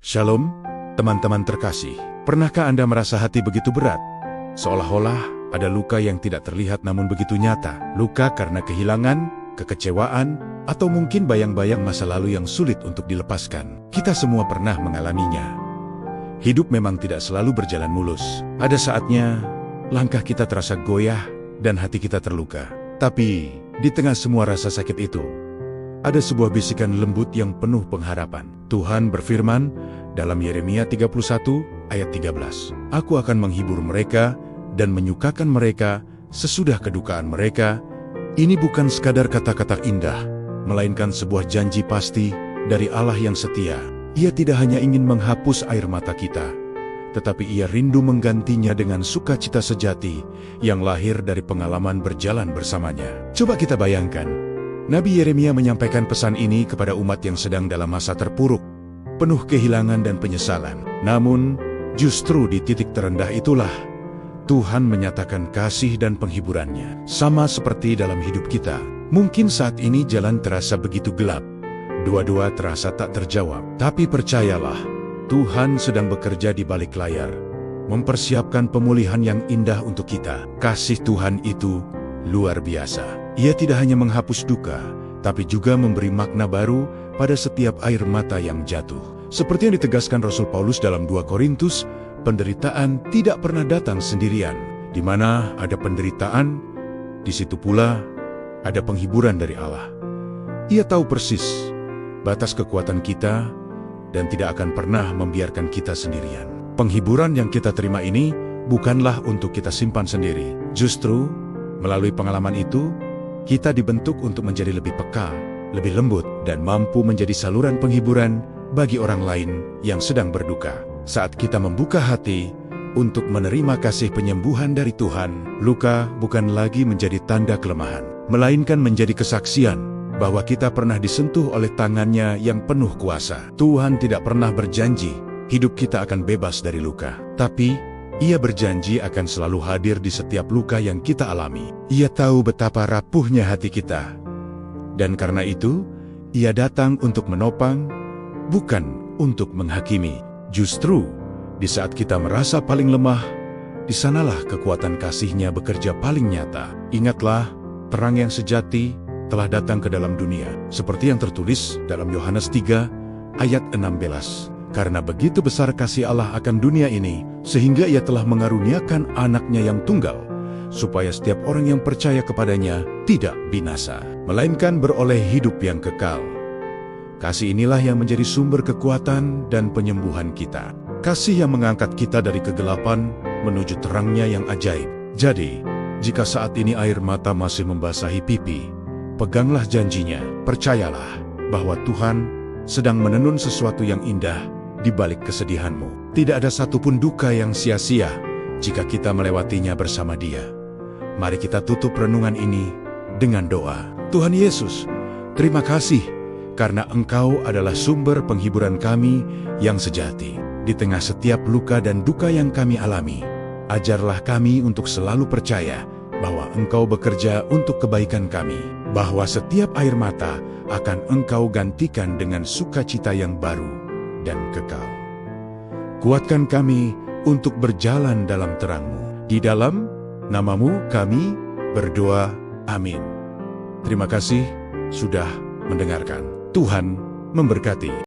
Shalom, teman-teman terkasih. Pernahkah Anda merasa hati begitu berat? Seolah-olah ada luka yang tidak terlihat namun begitu nyata. Luka karena kehilangan, kekecewaan, atau mungkin bayang-bayang masa lalu yang sulit untuk dilepaskan. Kita semua pernah mengalaminya. Hidup memang tidak selalu berjalan mulus. Ada saatnya, langkah kita terasa goyah dan hati kita terluka. Tapi, di tengah semua rasa sakit itu, ada sebuah bisikan lembut yang penuh pengharapan. Tuhan berfirman dalam Yeremia 31 ayat 13. Aku akan menghibur mereka dan menyukakan mereka sesudah kedukaan mereka. Ini bukan sekadar kata-kata indah, melainkan sebuah janji pasti dari Allah yang setia. Ia tidak hanya ingin menghapus air mata kita, tetapi Ia rindu menggantinya dengan sukacita sejati yang lahir dari pengalaman berjalan bersamanya. Coba kita bayangkan, Nabi Yeremia menyampaikan pesan ini kepada umat yang sedang dalam masa terpuruk, penuh kehilangan dan penyesalan. Namun, justru di titik terendah itulah Tuhan menyatakan kasih dan penghiburannya. Sama seperti dalam hidup kita, mungkin saat ini jalan terasa begitu gelap, dua-dua terasa tak terjawab. Tapi percayalah, Tuhan sedang bekerja di balik layar, mempersiapkan pemulihan yang indah untuk kita. Kasih Tuhan itu luar biasa. Ia tidak hanya menghapus duka, tapi juga memberi makna baru pada setiap air mata yang jatuh. Seperti yang ditegaskan Rasul Paulus dalam 2 Korintus, penderitaan tidak pernah datang sendirian. Di mana ada penderitaan, di situ pula ada penghiburan dari Allah. Ia tahu persis batas kekuatan kita dan tidak akan pernah membiarkan kita sendirian. Penghiburan yang kita terima ini bukanlah untuk kita simpan sendiri. Justru, melalui pengalaman itu, kita dibentuk untuk menjadi lebih peka, lebih lembut, dan mampu menjadi saluran penghiburan bagi orang lain yang sedang berduka. Saat kita membuka hati untuk menerima kasih penyembuhan dari Tuhan, luka bukan lagi menjadi tanda kelemahan, melainkan menjadi kesaksian bahwa kita pernah disentuh oleh tangannya yang penuh kuasa. Tuhan tidak pernah berjanji hidup kita akan bebas dari luka, tapi Ia berjanji akan selalu hadir di setiap luka yang kita alami. Ia tahu betapa rapuhnya hati kita. Dan karena itu, Ia datang untuk menopang, bukan untuk menghakimi. Justru, di saat kita merasa paling lemah, di sanalah kekuatan kasih-Nya bekerja paling nyata. Ingatlah, terang yang sejati telah datang ke dalam dunia. Seperti yang tertulis dalam Yohanes 3 ayat 16. Karena begitu besar kasih Allah akan dunia ini, sehingga Ia telah mengaruniakan anaknya yang tunggal, supaya setiap orang yang percaya kepadanya tidak binasa, melainkan beroleh hidup yang kekal. Kasih inilah yang menjadi sumber kekuatan dan penyembuhan kita. Kasih yang mengangkat kita dari kegelapan menuju terangnya yang ajaib. Jadi, jika saat ini air mata masih membasahi pipi, peganglah janjinya. Percayalah bahwa Tuhan sedang menenun sesuatu yang indah di balik kesedihanmu. Tidak ada satupun duka yang sia-sia jika kita melewatinya bersama Dia. Mari kita tutup renungan ini dengan doa. Tuhan Yesus, terima kasih karena Engkau adalah sumber penghiburan kami yang sejati. Di tengah setiap luka dan duka yang kami alami, ajarlah kami untuk selalu percaya bahwa Engkau bekerja untuk kebaikan kami, bahwa setiap air mata akan Engkau gantikan dengan sukacita yang baru dan kekal. Kuatkan kami untuk berjalan dalam terang-Mu. Di dalam nama-Mu kami berdoa. Amin. Terima kasih sudah mendengarkan. Tuhan memberkati.